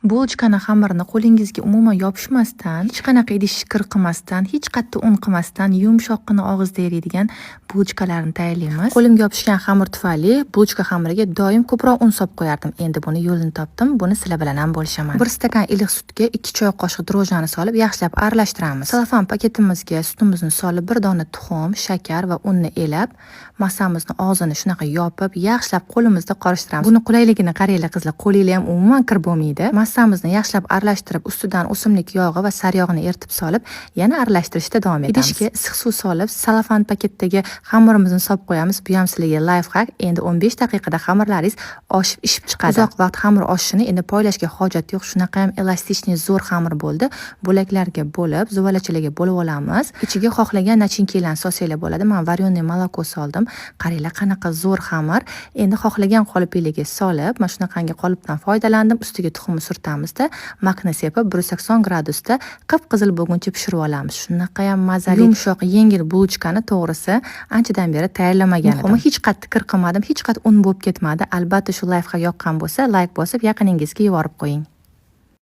Bulchkani xamirini qo'lingizga umuman yopishmasdan, hech qanaqa idish kir qilmasdan, hech qattiq un qilmasdan yumshoqqina og'izda eriydigan bulchkalarni tayyorlaymiz. Qo'limga yopishgan xamir tufayli bulchka xamiriga doim ko'proq un solib qo'yardim. Endi buni yo'lini topdim. Buni sizlar bilan ham bo'lishaman. 1 stakan iliq sutga 2 choy qoshiq drojani solib yaxshilab aralashtiramiz. Selofan paketimizga sutimizni solib, bir dona tuxum, shakar va unni elab, massamizni og'zini shunaqa yopib, yaxshilab qo'limizda qorishtiramiz. Buni qulayligini qaranglar qizlar, qo'linglar ham umuman kir bo'lmaydi. Massamizni yaxshilab aralashtirib, ustidan o'simlik yog'i va saryog'ini eritib solib, yana aralashtirishda davom etamiz. Idishga issiq suv solib, selofan paketdagi xamirimizni solib qo'yamiz. Bu ham sizlarga life hack. Endi 15 daqiqada xamirlaringiz oshib ishib chiqadi. Uzoq vaqt xamir oshishini endi poylashga hojat yo'q. Shunaqa ham elastikniy zo'r xamir bo'ldi. Bo'laklarga bo'lib, zuvalachalarga bo'lib olamiz. Ichiga xohlagan nachinkilarni solsanglar bo'ladi. Men varyonniy moloko soldim. Qaranglar qanaqa zo'r xamir. Endi xohlagan qolipingizga solib, mana shunaqangi qolipdan foydalandim. Ustiga tuxumni surtamizda, makni sepib 180 gradusda qip-qizil bo'lguncha pishirib olamiz. Shunaqa ham mazali, yumshoq, yengil bulchkani to'g'risi anchadan beri tayyorlamagan edim. Hech qattiq kir qilmadim, hech qattiq un bo'lib ketmadi. Albatta shu layfga yoqqan bo'lsa, like bosib, yaqiningizga yuborib qo'ying.